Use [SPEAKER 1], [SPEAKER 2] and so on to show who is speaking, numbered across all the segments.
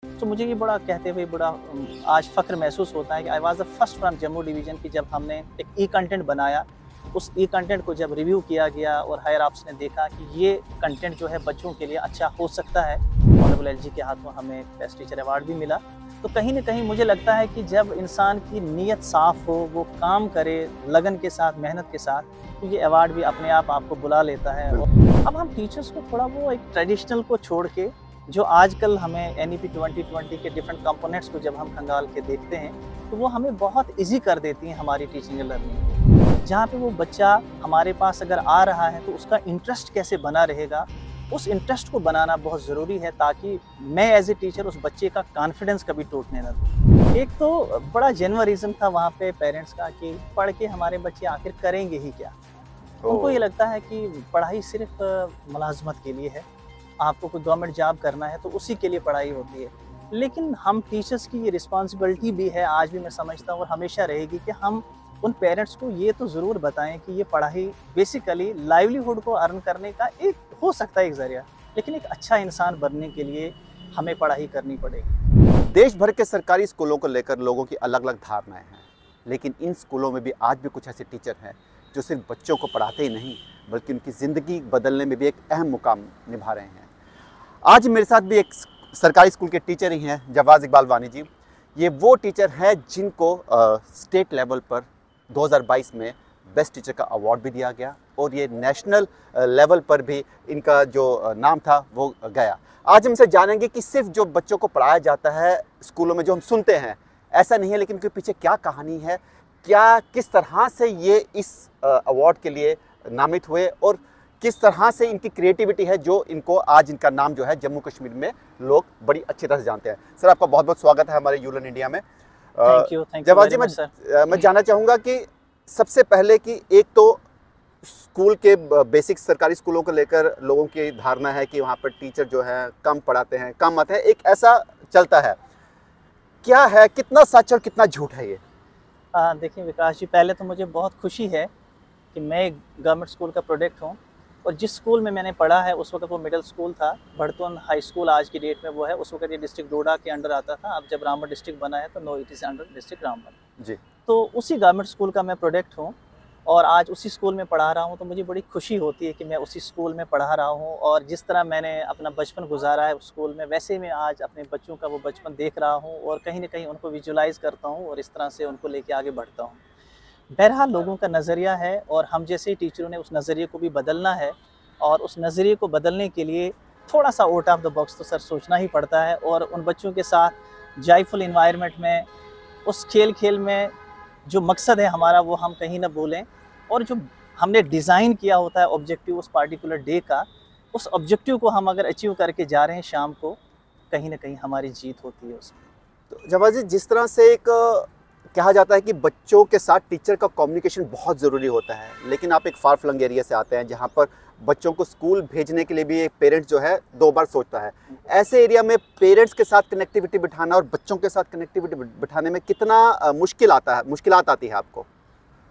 [SPEAKER 1] तो मुझे ये बड़ा कहते हुए बड़ा आज फ़ख्र महसूस होता है कि I was the first from Jammu division की जब हमने एक ई कंटेंट बनाया, उस ई कंटेंट को जब रिव्यू किया गया और हायर ऑप्स ने देखा कि ये कंटेंट जो है बच्चों के लिए अच्छा हो सकता है। ऑनरेबल एलजी के हाथों हमें बेस्ट टीचर अवार्ड भी मिला। तो कहीं न कहीं मुझे लगता है कि जब इंसान की नीयत साफ़ हो, वो काम करे लगन के साथ, मेहनत के साथ, तो ये अवार्ड भी अपने आप आपको बुला लेता है। और अब हम टीचर्स को थोड़ा वो एक ट्रेडिशनल को छोड़ के जो आजकल हमें एनईपी 2020 के डिफरेंट कंपोनेंट्स को जब हम खंगाल के देखते हैं, तो वो हमें बहुत ईज़ी कर देती हैं हमारी टीचिंग एंड लर्निंग। जहाँ पे वो बच्चा हमारे पास अगर आ रहा है तो उसका इंटरेस्ट कैसे बना रहेगा, उस इंटरेस्ट को बनाना बहुत ज़रूरी है ताकि मैं एज़ ए टीचर उस बच्चे का कॉन्फिडेंस कभी टूटने ना दूँ। एक तो बड़ा जेन्युइन रीज़न था वहाँ पे पेरेंट्स का कि पढ़ के हमारे बच्चे आखिर करेंगे ही क्या? उनको ये लगता है कि पढ़ाई सिर्फ़ मुलाज़मत के लिए है। आपको कोई गवर्नमेंट जॉब करना है तो उसी के लिए पढ़ाई होती है। लेकिन हम टीचर्स की ये रिस्पॉन्सिबिलिटी भी है, आज भी मैं समझता हूँ और हमेशा रहेगी कि हम उन पेरेंट्स को ये तो ज़रूर बताएं कि ये पढ़ाई बेसिकली लाइवलीहुड को अर्न करने का एक हो सकता है एक ज़रिया, लेकिन एक अच्छा इंसान बनने के लिए हमें पढ़ाई करनी पड़ेगी।
[SPEAKER 2] देश भर के सरकारी स्कूलों को लेकर लोगों की अलग अलग धारणाएं हैं, लेकिन इन स्कूलों में भी आज भी कुछ ऐसे टीचर हैं जो सिर्फ बच्चों को पढ़ाते ही नहीं बल्कि उनकी ज़िंदगी बदलने में भी एक अहम मुकाम निभा रहे हैं। आज मेरे साथ भी एक सरकारी स्कूल के टीचर ही हैं, जवाज़ इकबाल वानी जी। ये वो टीचर हैं जिनको स्टेट लेवल पर 2022 में बेस्ट टीचर का अवार्ड भी दिया गया और ये नेशनल लेवल पर भी इनका जो नाम था वो गया। आज हम इनसे जानेंगे कि सिर्फ जो बच्चों को पढ़ाया जाता है स्कूलों में जो हम सुनते हैं ऐसा नहीं है, लेकिन उनके पीछे क्या कहानी है, क्या किस तरह से ये इस अवार्ड के लिए नामित हुए और किस तरह से इनकी क्रिएटिविटी है जो इनको आज इनका नाम जो है जम्मू कश्मीर में लोग बड़ी अच्छी तरह से जानते हैं। सर, आपका बहुत बहुत स्वागत है हमारे यूलन इंडिया में।
[SPEAKER 1] Thank you
[SPEAKER 2] Jawaz ji,
[SPEAKER 1] very much sir.
[SPEAKER 2] मैं जानना चाहूँगा कि सबसे पहले कि एक तो स्कूल के बेसिक सरकारी स्कूलों को लेकर लोगों की धारणा है कि वहाँ पर टीचर जो है कम पढ़ाते हैं, कम आते हैं, एक ऐसा चलता है। क्या है, कितना सच और कितना झूठ है ये?
[SPEAKER 1] देखिए विकास जी, पहले तो मुझे बहुत खुशी है कि मैं एक गवर्नमेंट स्कूल का प्रोडक्ट हूँ और जिस स्कूल में मैंने पढ़ा है उस वक्त वो मिडिल स्कूल था, भड़तुन हाई स्कूल आज की डेट में वो है। उस वक्त ये डिस्ट्रिक्ट डोडा के अंडर आता था। अब जब रामबन डिस्ट्रिक्ट बना है तो no it is under district Ramban
[SPEAKER 2] जी।
[SPEAKER 1] तो उसी गवर्नमेंट स्कूल का मैं प्रोडक्ट हूँ और आज उसी स्कूल में पढ़ा रहा हूँ। तो मुझे बड़ी खुशी होती है कि मैं उसी स्कूल में पढ़ा रहा हूँ और जिस तरह मैंने अपना बचपन गुजारा है उस स्कूल में, वैसे ही मैं आज अपने बच्चों का वो बचपन देख रहा हूँ और कहीं न कहीं उनको विजुअलाइज़ करता हूँ और इस तरह से उनको लेके आगे बढ़ता हूँ। बहरहाल लोगों का नज़रिया है और हम जैसे टीचरों ने उस नज़रिए को भी बदलना है और उस नज़रिए को बदलने के लिए थोड़ा-सा आउट ऑफ द बॉक्स तो सर सोचना ही पड़ता है और उन बच्चों के साथ जॉयफुल एनवायरनमेंट में, उस खेल-खेल में जो मकसद है हमारा वो हम कहीं ना भूलें और जो हमने डिज़ाइन किया होता है ऑब्जेक्टिव उस पार्टिकुलर डे का, उस ऑब्जेक्टिव को हम अगर अचीव करके जा रहे हैं शाम को, कहीं न कहीं हमारी जीत होती है उसमें।
[SPEAKER 2] तो जवाज़ जी, जिस तरह से एक कहा जाता है कि बच्चों के साथ टीचर का कम्युनिकेशन बहुत ज़रूरी होता है, लेकिन आप एक फार फ्लंग एरिया से आते हैं जहाँ पर बच्चों को स्कूल भेजने के लिए भी एक पेरेंट्स जो है 2 बार सोचता है। ऐसे एरिया में पेरेंट्स के साथ कनेक्टिविटी बिठाना और बच्चों के साथ कनेक्टिविटी बिठाने में कितना मुश्किलात आती है आपको?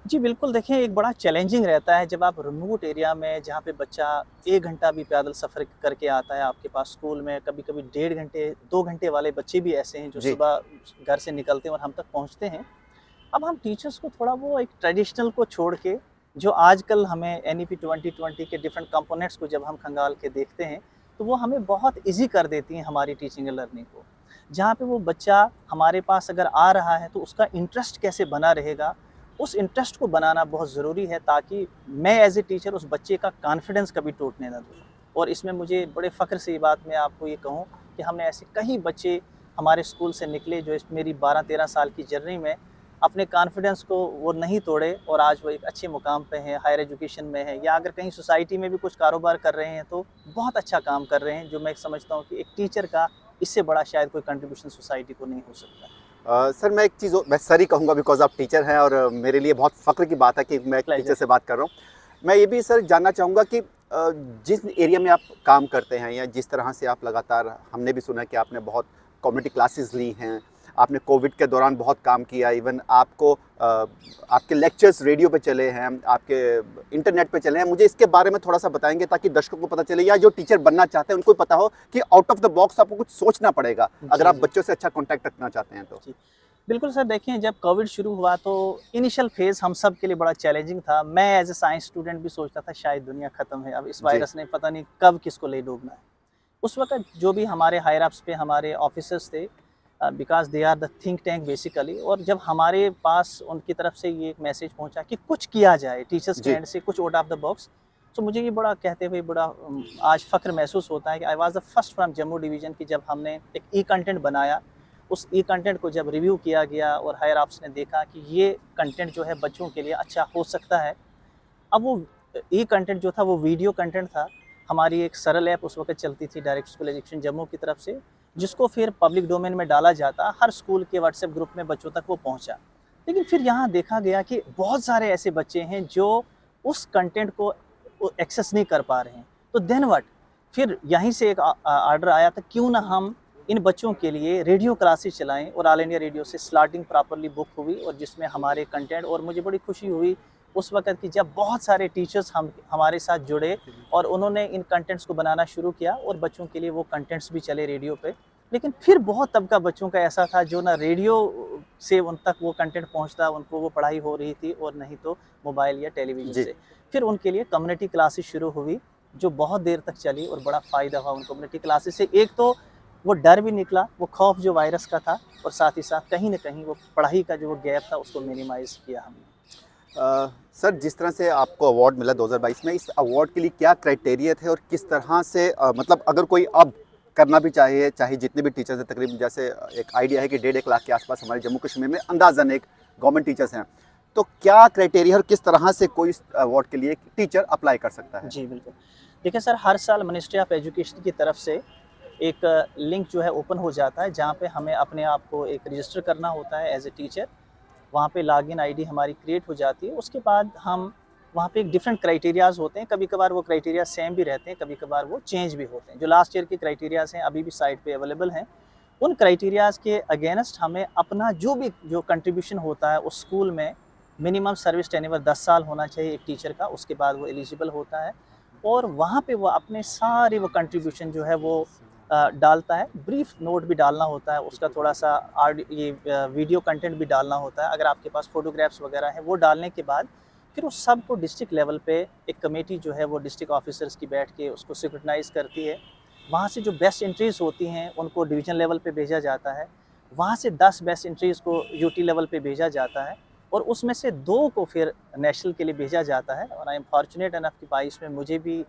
[SPEAKER 1] जी बिल्कुल, देखिए एक बड़ा चैलेंजिंग रहता है जब आप रिमोट एरिया में, जहाँ पे बच्चा 1 घंटा भी पैदल सफ़र करके आता है आपके पास स्कूल में, कभी-कभी 1.5 घंटे, 2 घंटे वाले बच्चे भी ऐसे हैं जो
[SPEAKER 2] जी।
[SPEAKER 1] सुबह घर से निकलते हैं और हम तक पहुँचते हैं। अब हम टीचर्स को थोड़ा वो एक ट्रेडिशनल को छोड़ के जो आजकल हमें एनईपी 2020 के डिफरेंट कंपोनेंट्स को जब हम खंगाल के देखते हैं, तो वो हमें बहुत ईज़ी कर देती हैं हमारी टीचिंग एंड लर्निंग को। जहाँ पे वो बच्चा हमारे पास अगर आ रहा है तो उसका इंटरेस्ट कैसे बना रहेगा, उस इंटरेस्ट को बनाना बहुत ज़रूरी है ताकि मैं एज़ ए टीचर उस बच्चे का कॉन्फिडेंस कभी टूटने ना दूँ। और इसमें मुझे बड़े फ़ख्र से ये बात मैं आपको ये कहूँ कि हमने ऐसे कई बच्चे हमारे स्कूल से निकले जो इस मेरी 12-13 साल की जर्नी में अपने कॉन्फिडेंस को वो नहीं तोड़े और आज वो एक अच्छे मुकाम पे हैं, हायर एजुकेशन में है या अगर कहीं सोसाइटी में भी कुछ कारोबार कर रहे हैं तो बहुत अच्छा काम कर रहे हैं, जो मैं समझता हूँ कि एक टीचर का इससे बड़ा शायद कोई कंट्रीब्यूशन सोसाइटी को नहीं हो सकता।
[SPEAKER 2] सर, मैं एक चीज़ मैं सर ही कहूँगा बिकॉज़ आप टीचर हैं और मेरे लिए बहुत फ़ख्र की बात है कि मैं एक टीचर से बात कर रहा हूँ। मैं ये भी सर जानना चाहूँगा कि जिस एरिया में आप काम करते हैं या जिस तरह से आप लगातार, हमने भी सुना कि आपने बहुत कम्युनिटी क्लासेस ली हैं, आपने कोविड के दौरान बहुत काम किया, इवन आपको आपके लेक्चर्स रेडियो पे चले हैं, आपके इंटरनेट पे चले हैं। मुझे इसके बारे में थोड़ा सा बताएंगे ताकि दर्शकों को पता चले या जो टीचर बनना चाहते हैं उनको पता हो कि आउट ऑफ द बॉक्स आपको कुछ सोचना पड़ेगा अगर आप बच्चों से अच्छा कॉन्टैक्ट रखना चाहते हैं तो।
[SPEAKER 1] बिल्कुल सर, देखिए जब कोविड शुरू हुआ तो इनिशियल फेज़ हम सब के लिए बड़ा चैलेंजिंग था। मैं एज़ ए साइंस स्टूडेंट भी सोचता था शायद दुनिया ख़त्म है, अब इस वायरस ने पता नहीं कब किसको ले डूबना है। उस वक़्त जो भी हमारे हायर अप्स पे हमारे ऑफिसर्स थे, because they are the think tank basically, और जब हमारे पास उनकी तरफ से ये एक मैसेज पहुँचा कि कुछ किया जाए टीचर्स के एंड से, कुछ आउट ऑफ द बॉक्स, तो मुझे ये बड़ा कहते हुए बड़ा आज फ़ख्र महसूस होता है कि I was the first from Jammu division की जब हमने एक ई कंटेंट बनाया, उस ई कंटेंट को जब रिव्यू किया गया और हायर अप्स ने देखा कि ये कंटेंट जो है बच्चों के लिए अच्छा हो सकता है। अब वो ई कंटेंट जो था वो वीडियो कंटेंट था। हमारी एक सरल ऐप उस वक्त चलती थी डायरेक्ट स्कूल एजुकेशन जम्मू की तरफ से, जिसको फिर पब्लिक डोमेन में डाला जाता, हर स्कूल के व्हाट्सएप ग्रुप में बच्चों तक वो पहुंचा। लेकिन फिर यहाँ देखा गया कि बहुत सारे ऐसे बच्चे हैं जो उस कंटेंट को एक्सेस नहीं कर पा रहे हैं। तो देन व्हाट, फिर यहीं से एक आर्डर आया था, क्यों ना हम इन बच्चों के लिए रेडियो क्लासेस चलाएं, और ऑल इंडिया रेडियो से स्लॉटिंग प्रॉपर्ली बुक हुई और जिसमें हमारे कंटेंट, और मुझे बड़ी खुशी हुई उस वक़्त की जब बहुत सारे टीचर्स हमारे साथ जुड़े और उन्होंने इन कंटेंट्स को बनाना शुरू किया और बच्चों के लिए वो कंटेंट्स भी चले रेडियो पे। लेकिन फिर बहुत तबका बच्चों का ऐसा था जो ना रेडियो से उन तक वो कंटेंट पहुंचता, उनको वो पढ़ाई हो रही थी, और नहीं तो मोबाइल या टेलीविज़न से। फिर उनके लिए कम्युनिटी क्लासेस शुरू हुई जो बहुत देर तक चली और बड़ा फ़ायदा हुआ उन कम्युनिटी क्लासेस से। एक तो वो डर भी निकला, वो खौफ जो वायरस का था, और साथ ही साथ कहीं न कहीं वो पढ़ाई का जो गैप था उसको मिनिमाइज़ किया हमने।
[SPEAKER 2] सर, जिस तरह से आपको अवार्ड मिला 2022 में, इस अवार्ड के लिए क्या क्राइटेरिया थे और किस तरह से मतलब अगर कोई अब करना भी चाहे जितने भी टीचर्स हैं, तकरीबन जैसे एक आइडिया है कि 1.5 लाख के आसपास हमारे जम्मू कश्मीर में अंदाज़न एक गवर्नमेंट टीचर्स हैं, तो क्या क्राइटेरिया और किस तरह से कोई इस अवार्ड के लिए टीचर अप्लाई कर सकता है?
[SPEAKER 1] जी बिल्कुल। देखिए सर, हर साल मिनिस्ट्री ऑफ एजुकेशन की तरफ से एक लिंक जो है ओपन हो जाता है, जहाँ पे हमें अपने आप को एक रजिस्टर करना होता है एज ए टीचर। वहाँ पे लॉगिन आईडी हमारी क्रिएट हो जाती है। उसके बाद हम वहाँ पे एक डिफरेंट क्राइटेरियाज़ होते हैं, कभी कभार वो क्राइटेरिया सेम भी रहते हैं, कभी कभार वो चेंज भी होते हैं। जो लास्ट ईयर के क्राइटेरियाज़ हैं अभी भी साइट पे अवेलेबल हैं। उन क्राइटेरियाज़ के अगेंस्ट हमें अपना जो कंट्रीब्यूशन होता है उस स्कूल में, मिनिमम सर्विस टेन्योर 10 साल होना चाहिए एक टीचर का, उसके बाद वो एलिजिबल होता है। और वहाँ पे वो अपने सारे वो कंट्रीब्यूशन जो है वो डालता है। ब्रीफ नोट भी डालना होता है उसका, थोड़ा सा वीडियो कंटेंट भी डालना होता है। अगर आपके पास फोटोग्राफ्स वगैरह हैं, वो डालने के बाद फिर उस सब को डिस्ट्रिक्ट लेवल पे एक कमेटी जो है वो डिस्ट्रिक्ट ऑफिसर्स की बैठ के उसको स्क्रूटनाइज करती है। वहाँ से जो बेस्ट एंट्रीज़ होती हैं उनको डिवीज़न लेवल पे भेजा जाता है। वहाँ से 10 बेस्ट एंट्रीज़ को यूटी लेवल पे भेजा जाता है, और उसमें से 2 को फिर नेशनल के लिए भेजा जाता है। और आई एम फॉर्चुनेट एनफ कि 22 में मुझे भी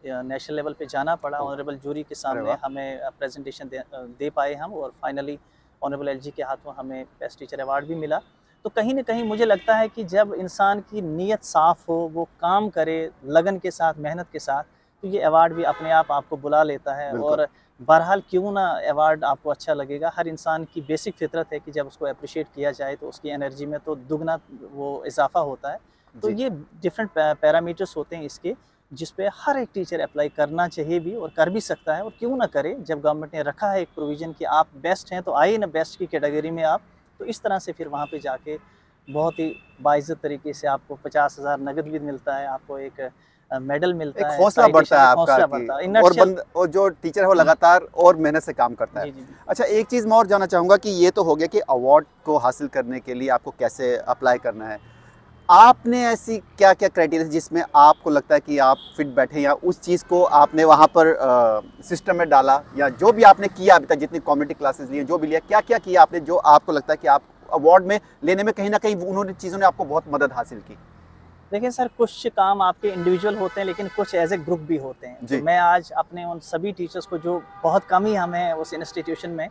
[SPEAKER 1] नेशनल लेवल पे जाना पड़ा। ऑनरेबल जूरी के सामने हमें प्रेजेंटेशन दे पाए हम, और फाइनली ऑनरेबल एलजी के हाथों हमें बेस्ट टीचर अवार्ड भी मिला। तो कहीं न कहीं मुझे लगता है कि जब इंसान की नीयत साफ़ हो, वो काम करे लगन के साथ, मेहनत के साथ, तो ये अवार्ड भी अपने आप आपको बुला लेता है। और बहरहाल क्यों ना अवार्ड आपको अच्छा लगेगा। हर इंसान की बेसिक फितरत है कि जब उसको अप्रिशिएट किया जाए तो उसकी एनर्जी में तो दुगना वो इजाफा होता है। तो ये डिफरेंट पैरामीटर्स होते हैं इसके, जिस पे हर एक टीचर अप्लाई करना चाहिए भी और कर भी सकता है। और क्यों ना करे, जब गवर्नमेंट ने रखा है एक प्रोविज़न कि आप बेस्ट हैं तो आइए ना बेस्ट की कैटेगरी में आप। तो इस तरह से फिर वहाँ पे जाके बहुत ही बाइज़्ज़त तरीके से आपको 50,000 नगद भी मिलता है, आपको एक मेडल मिलता है,
[SPEAKER 2] हौसला बढ़ता है आपका और जो टीचर है वो लगातार और मेहनत से काम करता है। अच्छा, एक चीज़ मैं और जानना चाहूँगा कि ये तो हो गया कि अवार्ड को हासिल करने के लिए आपको कैसे अप्लाई करना है। आपने ऐसी क्या क्या क्राइटेरिया जिसमें आपको लगता है कि आप फिट बैठे, या उस चीज़ को आपने वहाँ पर सिस्टम में डाला, या जो भी आपने किया अभी तक, जितनी कम्युनिटी क्लासेस लिए, जो भी लिया, क्या क्या किया आपने जो आपको लगता है कि आप अवार्ड में लेने में कहीं ना कहीं उन्होंने चीज़ों ने आपको बहुत मदद हासिल की?
[SPEAKER 1] देखिए सर, कुछ काम आपके इंडिविजुअल होते हैं, लेकिन कुछ एज ए ग्रुप भी होते हैं। तो मैं आज अपने उन सभी टीचर्स को, जो बहुत कम ही हमें उस इंस्टीट्यूशन में,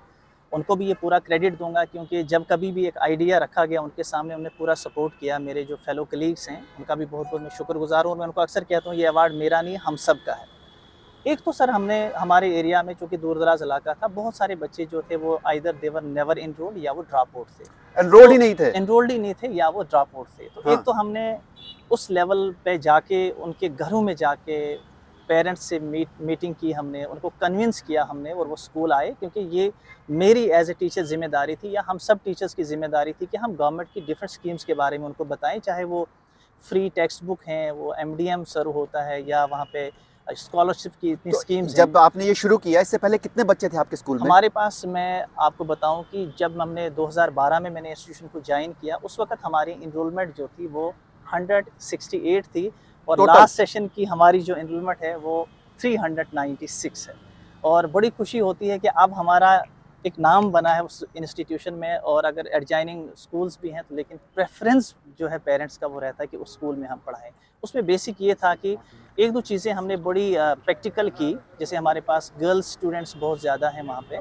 [SPEAKER 1] उनको भी ये पूरा क्रेडिट दूंगा, क्योंकि जब कभी भी एक आइडिया रखा गया उनके सामने उन्होंने पूरा सपोर्ट किया। मेरे जो फेलो कलीग्स हैं उनका भी बहुत बहुत मैं शुक्रगुजार हूँ। और मैं उनको अक्सर कहता हूँ ये अवार्ड मेरा नहीं, हम सब का है। एक तो सर, हमने हमारे एरिया में, चूँकि दूर दराज इलाका था, बहुत सारे बच्चे जो थे वो आइदर देवर नेवर एनरोल्ड या वो ड्रॉप आउट थे,
[SPEAKER 2] एनरोल्ड ही नहीं थे या वो ड्रॉप आउट थे। तो एक तो हमने उस लेवल पे जाके उनके घरों में जाके
[SPEAKER 1] पेरेंट्स से मीटिंग की हमने, उनको कन्विंस किया हमने और वो स्कूल आए, क्योंकि ये मेरी एज ए टीचर ज़िम्मेदारी थी, या हम सब टीचर्स की ज़िम्मेदारी थी कि हम गवर्नमेंट की डिफरेंट स्कीम्स के बारे में उनको बताएं, चाहे वो फ्री टेक्स्ट बुक हैं, वो एमडीएम शुरू होता है, या वहाँ पे स्कॉलरशिप की इतनी
[SPEAKER 2] तो
[SPEAKER 1] स्कीम्स हैं।
[SPEAKER 2] जब आपने ये शुरू किया, इससे पहले कितने बच्चे थे आपके स्कूल में?
[SPEAKER 1] हमारे पास, मैं आपको बताऊं कि जब हमने 2012 में मैंने इंस्टीट्यूशन को ज्वाइन किया, उस वक्त हमारी इनरोलमेंट जो थी वो 168 थी, और
[SPEAKER 2] टोटल?
[SPEAKER 1] लास्ट सेशन की हमारी जो इनरोलमेंट है वो 396 है। और बड़ी खुशी होती है कि अब हमारा एक नाम बना है उस इंस्टीट्यूशन में, और अगर एडजाइनिंग स्कूल्स भी हैं तो, लेकिन प्रेफरेंस जो है पेरेंट्स का वो रहता है कि उस स्कूल में हम पढ़ाएं। उसमें बेसिक ये था कि एक दो चीज़ें हमने बड़ी प्रैक्टिकल की, जैसे हमारे पास गर्ल्स स्टूडेंट्स बहुत ज़्यादा हैं वहाँ पे,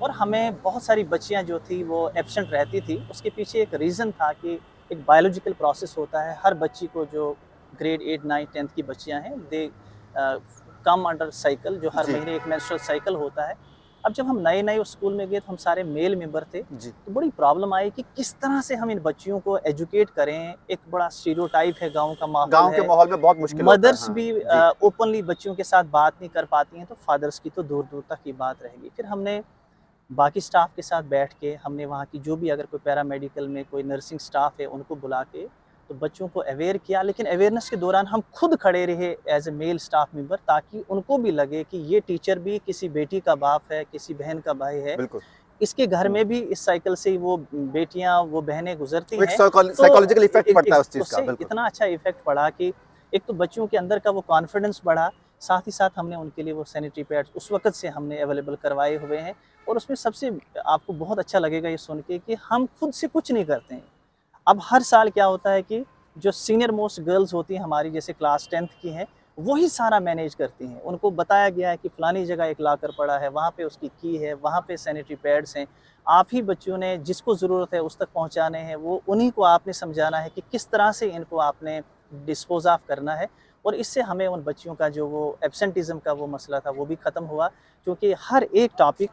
[SPEAKER 1] और हमें बहुत सारी बच्चियाँ जो थी वो एब्सेंट रहती थी। उसके पीछे एक रीज़न था कि एक बायोलॉजिकल प्रोसेस होता है, हर बच्ची को जो ग्रेड 8, 9, 10 की बच्चियाँ हैं, दे कम अंडर साइकिल, जो हर
[SPEAKER 2] जी।
[SPEAKER 1] महीने एक मेंस्ट्रुअल साइकिल होता है। अब जब हम नए-नए उस स्कूल में गए तो हम सारे मेल मेंबर थे,
[SPEAKER 2] जी।
[SPEAKER 1] तो बड़ी प्रॉब्लम आई कि किस तरह से हम इन बच्चियों को एजुकेट करें। एक बड़ा स्टीरियोटाइप है, गाँव का माहौल
[SPEAKER 2] गाँव के
[SPEAKER 1] है,
[SPEAKER 2] माहौल में बहुत मुश्किल होता है।
[SPEAKER 1] मदर्स
[SPEAKER 2] हाँ,
[SPEAKER 1] भी
[SPEAKER 2] जी।
[SPEAKER 1] ओपनली बच्चियों के साथ बात नहीं कर पाती हैं, तो फादर्स की तो दूर-दूर तक की बात रहेगी। फिर हमने बाकी स्टाफ के साथ बैठ के, हमने वहाँ की जो भी, अगर कोई पैरामेडिकल में कोई नर्सिंग स्टाफ है, उनको बुला के तो बच्चों को अवेयर किया। लेकिन अवेयरनेस के दौरान हम खुद खड़े रहे as a male staff member, ताकि उनको भी लगे कि ये टीचर भी किसी बेटी का बाप है, किसी बहन का भाई है,
[SPEAKER 2] बिल्कुल।
[SPEAKER 1] इसके घर में भी इस साइकिल से वो बेटियां, वो बहनें गुजरती
[SPEAKER 2] एक
[SPEAKER 1] हैं। तो
[SPEAKER 2] साइकोलॉजिकल इफेक्ट पड़ता है उस चीज़ का,
[SPEAKER 1] उससे
[SPEAKER 2] बिल्कुल।
[SPEAKER 1] इतना अच्छा इफेक्ट पड़ा कि एक तो बच्चों के अंदर का वो कॉन्फिडेंस बढ़ा, साथ ही साथ हमने उनके लिए वो सैनिटरी पैड्स उस वक्त से हमने अवेलेबल करवाए हुए हैं। और उसमें सबसे, आपको बहुत अच्छा लगेगा ये सुन के, कि हम खुद से कुछ नहीं करते हैं। अब हर साल क्या होता है कि जो सीनियर मोस्ट गर्ल्स होती हैं हमारी, जैसे क्लास 10th की हैं, वही सारा मैनेज करती हैं। उनको बताया गया है कि फलानी जगह एक लॉकर पड़ा है, वहाँ पे उसकी की है, वहाँ पे सैनिटरी पैड्स हैं। आप ही बच्चों ने जिसको ज़रूरत है उस तक पहुँचाने हैं, वो उन्हीं को आपने समझाना है कि किस तरह से इनको आपने डिस्पोज़ ऑफ करना है। और इससे हमें उन बच्चियों का जो वो एब्सेंटिज़म का वो मसला था वो भी ख़त्म हुआ, क्योंकि हर एक टॉपिक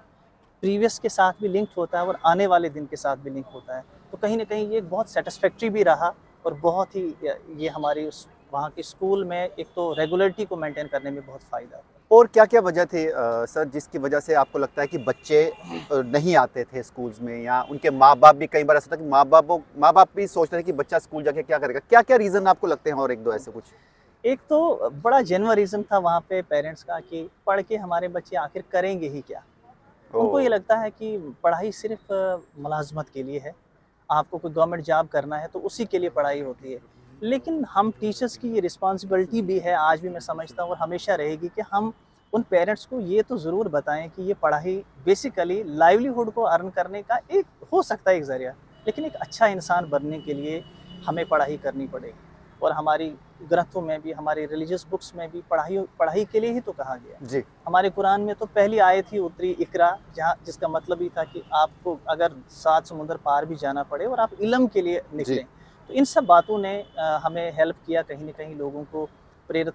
[SPEAKER 1] प्रीवियस के साथ भी लिंक्ड होता है और आने वाले दिन के साथ भी लिंक होता है। तो कहीं न कहीं ये एक बहुत सैटिस्फैक्टरी भी रहा, और बहुत ही ये हमारी उस वहाँ के स्कूल में एक तो रेगुलरिटी को मेंटेन करने में बहुत फ़ायदा हुआ।
[SPEAKER 2] और क्या-क्या वजह थे सर, जिसकी वजह से आपको लगता है कि बच्चे नहीं आते थे स्कूल्स में, या उनके माँ-बाप भी, कई बार ऐसा था कि माँ-बाप भी सोचते थे कि बच्चा स्कूल जाके क्या करेगा? क्या-क्या रीज़न आपको लगते हैं, और 1-2 ऐसे कुछ?
[SPEAKER 1] एक तो बड़ा जेन्युइन रीज़न था वहाँ पे पेरेंट्स का, कि पढ़ के हमारे बच्चे आखिर करेंगे ही क्या? उनको ये
[SPEAKER 2] ओह!
[SPEAKER 1] लगता है कि पढ़ाई सिर्फ़ मुलाज़मत के लिए है। आपको कोई गवर्नमेंट जॉब करना है तो उसी के लिए पढ़ाई होती है। लेकिन हम टीचर्स की ये रिस्पॉन्सिबिलिटी भी है, आज भी मैं समझता हूँ और हमेशा रहेगी, कि हम उन पेरेंट्स को ये तो ज़रूर बताएँ कि ये पढ़ाई बेसिकली लाइवलीहुड को अर्न करने का एक हो सकता है एक ज़रिया, लेकिन एक अच्छा इंसान बनने के लिए हमें पढ़ाई करनी पड़ेगी। और हमारी ग्रंथों में भी, हमारी रिलीजियस बुक्स में भी पढ़ाई पढ़ाई के लिए ही तो कहा गया।
[SPEAKER 2] जी।
[SPEAKER 1] हमारे कुरान में तो पहली आयत ही उतरी, इकरा, जहाँ जिसका मतलब ही था कि आपको अगर 7 समुंदर पार भी जाना पड़े और आप इल्म के लिए
[SPEAKER 2] जी।
[SPEAKER 1] निकलें। तो इन सब बातों ने हमें हेल्प किया कहीं न कहीं, लोगों को प्रेरित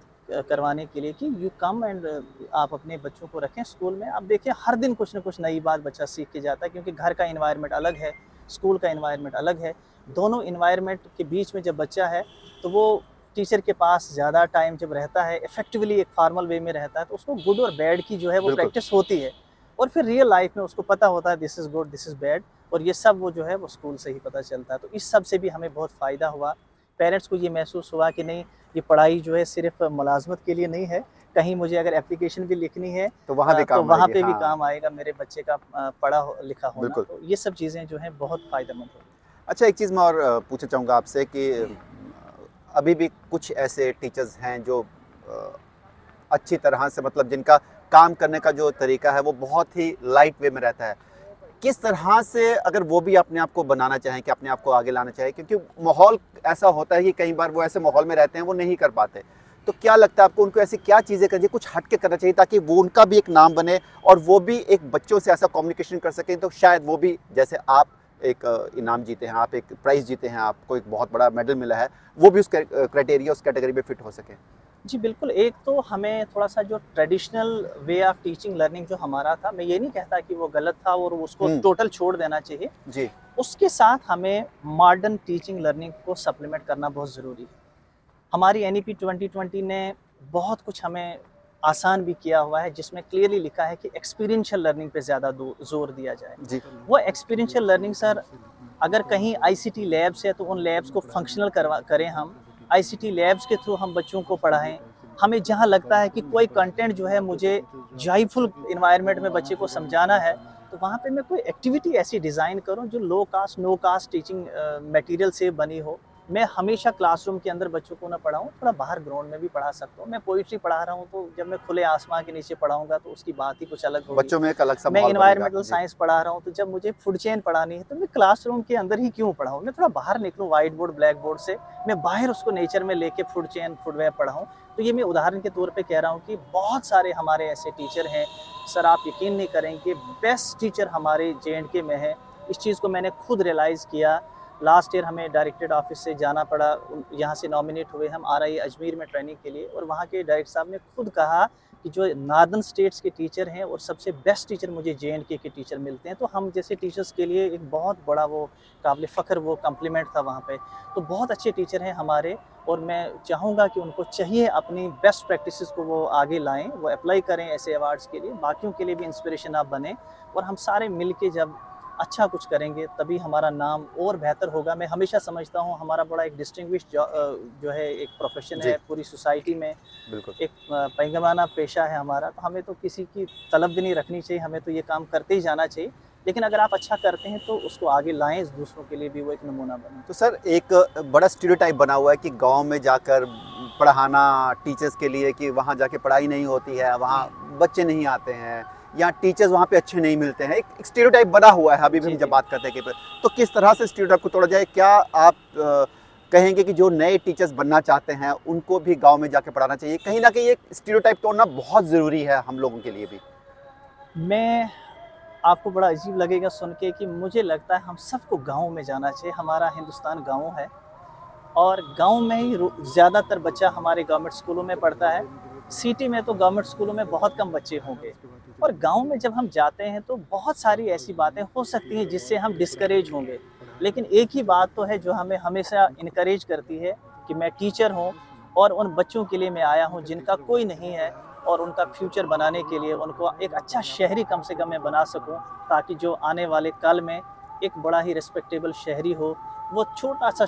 [SPEAKER 1] करवाने के लिए, कि यू कम एंड आप अपने बच्चों को रखें स्कूल में। आप देखिए हर दिन कुछ न कुछ नई बात बच्चा सीख के जाता है, क्योंकि घर का एनवायरनमेंट अलग है, स्कूल का एनवायरनमेंट अलग है। दोनों एनवायरनमेंट के बीच में जब बच्चा है, तो वो टीचर के पास ज़्यादा टाइम जब रहता है, इफ़ेक्टिवली एक फॉर्मल वे में रहता है, तो उसको गुड और बैड की जो है वो
[SPEAKER 2] बिल्कुल।
[SPEAKER 1] प्रैक्टिस होती है। और फिर रियल लाइफ में उसको पता होता है this is good, this is bad, और ये सब वो जो है वो स्कूल से ही पता चलता है। तो इस सब से भी हमें बहुत फ़ायदा हुआ। पेरेंट्स को ये महसूस हुआ कि नहीं, ये पढ़ाई जो है सिर्फ़ मुलाज़मत के लिए नहीं है, कहीं मुझे अगर एप्लीकेशन भी लिखनी है
[SPEAKER 2] तो वहाँ भी
[SPEAKER 1] तो
[SPEAKER 2] काम
[SPEAKER 1] वहाँ
[SPEAKER 2] आएगी।
[SPEAKER 1] पे भी
[SPEAKER 2] हाँ,
[SPEAKER 1] काम आएगा मेरे बच्चे का पढ़ा लिखा होना।
[SPEAKER 2] बिल्कुल।
[SPEAKER 1] तो ये सब चीज़ें जो हैं बहुत फ़ायदेमंद होती हैं।
[SPEAKER 2] अच्छा, एक चीज़ मैं और पूछना चाहूँगा आपसे कि अभी भी कुछ ऐसे टीचर्स हैं जो अ, अच्छी तरह से, मतलब जिनका काम करने का जो तरीका है वो बहुत ही लाइट वे में रहता है। किस तरह से अगर वो भी अपने आप को बनाना चाहें, कि अपने आप को आगे लाना चाहें, क्योंकि माहौल ऐसा होता है कि कई बार वो ऐसे माहौल में रहते हैं, वो नहीं कर पाते। तो क्या लगता है आपको, उनको ऐसी क्या चीज़ें करनी चाहिए, कुछ हट के करना चाहिए, ताकि वो उनका भी एक नाम बने और वो भी एक बच्चों से ऐसा कम्युनिकेशन कर सकें, तो शायद वो भी, जैसे आप एक इनाम जीते हैं, आप एक प्राइज़ जीते हैं, आपको एक बहुत बड़ा मेडल मिला है, वो भी उस क्राइटेरिया, उस कैटेगरी में फिट हो सकें?
[SPEAKER 1] जी, बिल्कुल। एक तो हमें थोड़ा-सा जो traditional way of teaching learning जो हमारा था, मैं ये नहीं कहता कि वो गलत था और उसको
[SPEAKER 2] हुँ।
[SPEAKER 1] टोटल छोड़ देना चाहिए।
[SPEAKER 2] जी।
[SPEAKER 1] उसके साथ हमें मॉडर्न टीचिंग लर्निंग को सप्लीमेंट करना बहुत ज़रूरी है। हमारी एनईपी 2020 ने बहुत कुछ हमें आसान भी किया हुआ है, जिसमें क्लियरली लिखा है कि एक्सपीरियंशियल लर्निंग पे ज़्यादा जोर दिया जाए।
[SPEAKER 2] जी।
[SPEAKER 1] वो एक्सपीरियंशियल लर्निंग सर, अगर कहीं आईसीटी लैब्स है तो उन लैब्स को फंक्शनल करें हम, आईसीटी लैब्स के थ्रू हम बच्चों को पढ़ाएं। हमें जहां लगता है कि कोई कंटेंट जो है मुझे जॉयफुल इन्वायरमेंट में बच्चे को समझाना है, तो वहाँ पे मैं कोई एक्टिविटी ऐसी डिज़ाइन करूँ जो low cost no cost teaching material से बनी हो। मैं हमेशा क्लासरूम के अंदर बच्चों को ना पढ़ाऊँ, थोड़ा बाहर ग्राउंड में भी पढ़ा सकता हूँ। मैं पोइट्री पढ़ा रहा हूँ तो जब मैं खुले आसमान के नीचे पढ़ाऊँगा तो उसकी बात ही कुछ अलग होगी।
[SPEAKER 2] बच्चों में एक अलग सा
[SPEAKER 1] मैं
[SPEAKER 2] माहौल बनेगा।
[SPEAKER 1] एनवायरमेंटल साइंस पढ़ा रहा हूँ तो जब मुझे फूड चेन पढ़ानी है तो मैं क्लासरूम के अंदर ही क्यों पढ़ाऊँ, मैं थोड़ा बाहर निकलूँ व्हाइट बोर्ड ब्लैक बोर्ड से, मैं बाहर उसको नेचर में लेके फूड चेन फूड वेब पढ़ाऊँ। तो ये मैं उदाहरण के तौर पे कह रहा हूँ कि बहुत सारे हमारे ऐसे टीचर हैं सर, आप यकीन नहीं करेंगे, बेस्ट टीचर हमारे JNK में है। इस चीज़ को मैंने खुद रियलाइज़ किया। लास्ट ईयर हमें डायरेक्टेड ऑफिस से जाना पड़ा, यहाँ से नॉमिनेट हुए हम RI अजमेर में ट्रेनिंग के लिए, और वहाँ के डायरेक्टर साहब ने खुद कहा कि जो नॉर्दर्न स्टेट्स के टीचर हैं और सबसे बेस्ट टीचर मुझे JNK के टीचर मिलते हैं। तो हम जैसे टीचर्स के लिए एक बहुत बड़ा वो काबिल फ़ख्र वो कम्प्लीमेंट था वहाँ पे। तो बहुत अच्छे टीचर हैं हमारे, और मैं चाहूँगा कि उनको चाहिए अपनी बेस्ट प्रैक्टिसेस को वो आगे लाएँ, वो अप्लाई करें ऐसे अवार्ड्स के लिए, बाकियों के लिए भी इंस्पिरेशन आप बने, और हम सारे मिल के जब अच्छा कुछ करेंगे तभी हमारा नाम और बेहतर होगा। मैं हमेशा समझता हूँ हमारा बड़ा एक डिस्टिंग्विश्ड जो है एक प्रोफेशन है पूरी सोसाइटी में,
[SPEAKER 2] बिल्कुल।
[SPEAKER 1] एक पैगमाना पेशा है हमारा, तो हमें तो किसी की तलब भी नहीं रखनी चाहिए, हमें तो ये काम करते ही जाना चाहिए। लेकिन अगर आप अच्छा करते हैं तो उसको आगे लाएं, दूसरों के लिए भी वो एक नमूना बने।
[SPEAKER 2] तो सर एक बड़ा स्टीरियोटाइप बना हुआ है कि गांव में जाकर पढ़ाना टीचर्स के लिए, कि वहाँ जाके पढ़ाई नहीं होती है, वहाँ बच्चे नहीं आते हैं, या टीचर्स वहाँ पे अच्छे नहीं मिलते हैं। एक स्टीरियोटाइप बना हुआ है अभी भी हम जब बात करते हैं कि तो किस तरह से स्टीरियोटाइप को तोड़ा जाए? क्या आप कहेंगे कि जो नए टीचर्स बनना चाहते हैं उनको भी गांव में जाके पढ़ाना चाहिए? कहीं ना कहीं एक स्टीरियोटाइप तोड़ना बहुत ज़रूरी है हम लोगों के लिए भी। मैं
[SPEAKER 1] आपको बड़ा अजीब लगेगा सुन के कि मुझे लगता है हम सबको गाँव में जाना चाहिए। हमारा हिंदुस्तान गाँव है, और गाँव में ही ज़्यादातर बच्चा हमारे गवर्नमेंट स्कूलों में पढ़ता है। सिटी में तो गवर्नमेंट स्कूलों में बहुत कम बच्चे होंगे, और गाँव में जब हम जाते हैं तो बहुत सारी ऐसी बातें हो सकती हैं जिससे हम डिस्करेज होंगे। लेकिन एक ही बात तो है जो हमें हमेशा इनकरेज करती है कि मैं टीचर हूँ और उन बच्चों के लिए मैं आया हूँ जिनका कोई नहीं है, और उनका फ्यूचर बनाने के लिए उनको एक अच्छा शहरी कम से कम मैं बना सकूँ, ताकि जो आने वाले कल में एक बड़ा ही रिस्पेक्टेबल शहरी हो, वो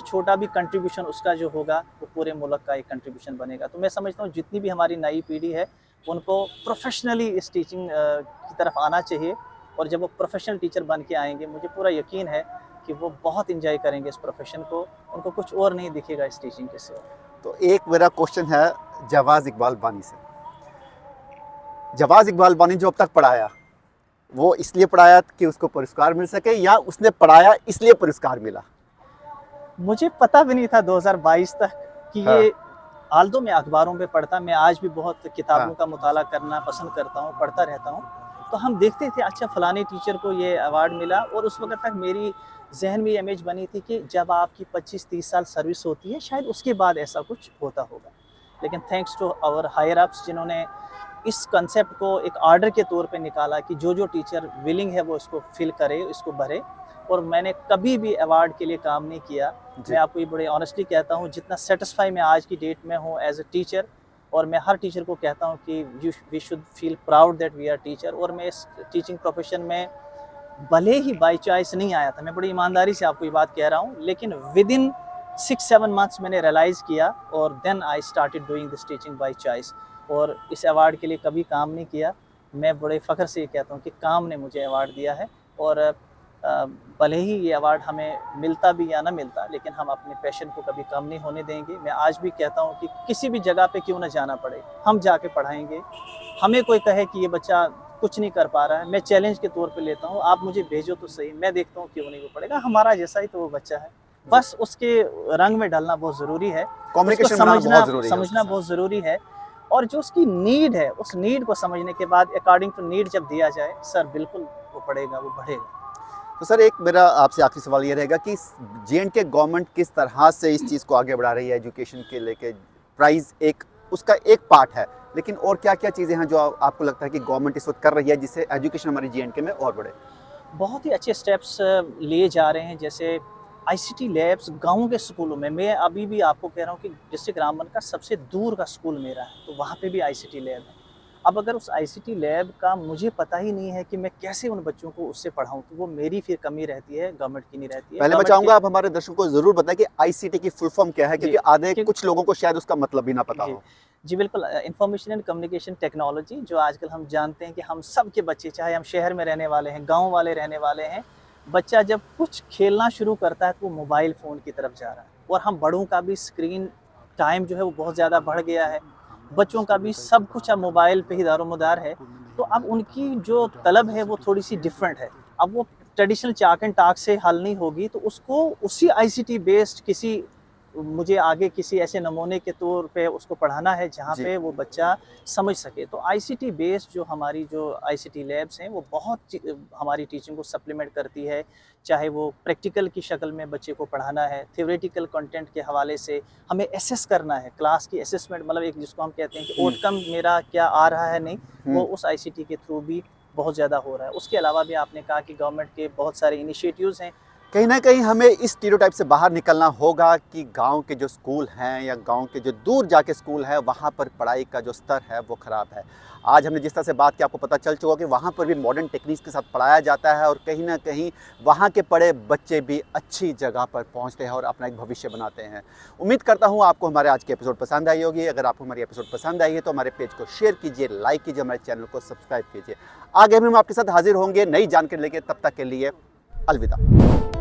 [SPEAKER 1] छोटा भी कंट्रीब्यूशन उसका जो होगा वो पूरे मुल्क का एक कंट्रीब्यूशन बनेगा। तो मैं समझता हूँ जितनी भी हमारी नई पीढ़ी है उनको प्रोफेशनली इस टीचिंग की तरफ आना चाहिए, और जब वो प्रोफेशनल टीचर बन के आएंगे मुझे पूरा यकीन है कि वो बहुत इंजॉय करेंगे इस प्रोफेशन को, उनको कुछ और नहीं दिखेगा इस टीचिंग के सिवा।
[SPEAKER 2] तो एक मेरा क्वेश्चन है जवाज़ इकबाल बानी से। जवाज़ इकबाल बानी जो अब तक पढ़ाया, वो इसलिए पढ़ाया कि उसको पुरस्कार मिल सके, या उसने पढ़ाया इसलिए पुरस्कार मिला?
[SPEAKER 1] मुझे पता भी नहीं था 2022 तक कि ये, आल्दो मैं अखबारों में पढ़ता, मैं आज भी बहुत किताबों का मुताला करना पसंद करता हूँ, पढ़ता रहता हूँ। तो हम देखते थे अच्छा फलाने टीचर को ये अवार्ड मिला, और उस वक्त तक मेरी जहन में इमेज बनी थी कि जब आपकी 25-30 साल सर्विस होती है शायद उसके बाद ऐसा कुछ होता होगा। लेकिन thanks to our higher ups जिन्होंने इस कंसेप्ट को एक ऑर्डर के तौर पे निकाला कि जो टीचर विलिंग है वो इसको फिल करे, इसको भरे, और मैंने कभी भी अवार्ड के लिए काम नहीं किया। मैं आपको ये बड़े ऑनेस्टली कहता हूँ, जितना सेटिस्फाई मैं आज की डेट में हूँ एज ए टीचर, और मैं हर टीचर को कहता हूँ कि we should feel proud that we are teacher. और मैं इस टीचिंग प्रोफेशन में भले ही बाई चॉइस नहीं आया था, मैं बड़ी ईमानदारी से आपको ये बात कह रहा हूँ, लेकिन विद इन 6-7 मंथ्स मैंने रियलाइज़ किया, और then I started doing this teaching by choice. और इस अवार्ड के लिए कभी काम नहीं किया। मैं बड़े फ़ख्र से ये कहता हूँ कि काम ने मुझे अवार्ड दिया है, और भले ही ये अवार्ड हमें मिलता भी या ना मिलता, लेकिन हम अपने पैशन को कभी कम नहीं होने देंगे। मैं आज भी कहता हूँ कि किसी भी जगह पे क्यों ना जाना पड़े, हम जाके पढ़ाएंगे। हमें कोई कहे कि ये बच्चा कुछ नहीं कर पा रहा है, मैं चैलेंज के तौर पे लेता हूँ, आप मुझे भेजो तो सही, मैं देखता हूँ क्यों नहीं वो पढ़ेगा, हमारा जैसा ही तो वो बच्चा है, बस उसके रंग में डालना बहुत ज़रूरी है,
[SPEAKER 2] कम्युनिकेशन
[SPEAKER 1] समझना बहुत ज़रूरी है, और जो उसकी नीड है उस नीड को समझने के बाद अकॉर्डिंग टू नीड जब दिया जाए, सर बिल्कुल वो पढ़ेगा, वो बढ़ेगा।
[SPEAKER 2] तो सर एक मेरा आपसे आखिरी सवाल ये रहेगा कि JNK गवर्नमेंट किस तरह से इस चीज़ को आगे बढ़ा रही है, एजुकेशन के लेके? प्राइज़ एक उसका एक पार्ट है, लेकिन और क्या क्या चीज़ें हैं जो आपको लगता है कि गवर्नमेंट इस वक्त कर रही है जिससे एजुकेशन हमारी JNK में और बढ़े?
[SPEAKER 1] बहुत ही अच्छे स्टेप्स लिए जा रहे हैं, जैसे ICT लैब्स गाँव के स्कूलों में। मैं अभी भी आपको कह रहा हूँ कि डिस्ट्रिक्ट रामबन का सबसे दूर का स्कूल मेरा है, तो वहाँ पे भी ICT लैब है। अब अगर उस आईसीटी लैब का मुझे पता ही नहीं है कि मैं कैसे उन बच्चों को उससे पढ़ाऊँ, तो वो मेरी फिर कमी रहती है, गवर्नमेंट की नहीं रहती है।
[SPEAKER 2] पहले मैं चाहूँगा आप हमारे दर्शकों को ज़रूर बताएं कि आईसीटी की फुल फॉर्म क्या है, क्योंकि आधे कुछ लोगों को शायद उसका मतलब भी ना पता हो।
[SPEAKER 1] जी बिल्कुल, इंफॉर्मेशन एंड कम्युनिकेशन टेक्नोलॉजी, जो आजकल हम जानते हैं कि हम सब के बच्चे, चाहे हम शहर में रहने वाले हैं, गाँव वाले रहने वाले हैं, बच्चा जब कुछ खेलना शुरू करता है तो वो मोबाइल फ़ोन की तरफ जा रहा है, और हम बड़ों का भी स्क्रीन टाइम जो है वो बहुत ज़्यादा बढ़ गया है। बच्चों का भी सब कुछ अब मोबाइल पे ही दारोमदार है। तो अब उनकी जो तलब है वो थोड़ी-सी डिफरेंट है। अब वो ट्रेडिशनल चाक एंड टाक से हल नहीं होगी, तो उसको उसी आईसीटी बेस्ड किसी, मुझे आगे किसी ऐसे नमूने के तौर पे उसको पढ़ाना है जहाँ पे वो बच्चा समझ सके। तो आईसीटी बेस्ड जो हमारी जो आईसीटी लैब्स हैं वो बहुत हमारी टीचिंग को सप्लीमेंट करती है। चाहे वो प्रैक्टिकल की शक्ल में बच्चे को पढ़ाना है, थ्योरेटिकल कंटेंट के हवाले से हमें एसेस करना है, क्लास की असेसमेंट, मतलब एक जिसको हम कहते हैं कि आउटकम मेरा क्या आ रहा है नहीं, वो उस आईसीटी के थ्रू भी बहुत ज़्यादा हो रहा है। उसके अलावा भी आपने कहा कि गवर्नमेंट के बहुत सारे इनिशिएटिव्स हैं।
[SPEAKER 2] कहीं ना कहीं हमें इस स्टीरियोटाइप से बाहर निकलना होगा कि गांव के जो स्कूल हैं या गांव के जो दूर जाके स्कूल है वहां पर पढ़ाई का जो स्तर है वो ख़राब है। आज हमने जिस तरह से बात की आपको पता चल चुका कि वहां पर भी मॉडर्न टेक्निक्स के साथ पढ़ाया जाता है और कहीं ना कहीं वहां के पढ़े बच्चे भी अच्छी जगह पर पहुंचते हैं और अपना एक भविष्य बनाते हैं। उम्मीद करता हूं आपको हमारे आज की एपिसोड पसंद आई होगी। अगर आपको हमारी एपिसोड पसंद आई है तो हमारे पेज को शेयर कीजिए, लाइक कीजिए, हमारे चैनल को सब्सक्राइब कीजिए। आगे भी हम आपके साथ हाजिर होंगे नई जानकारी लेके, तब तक के लिए अलविदा।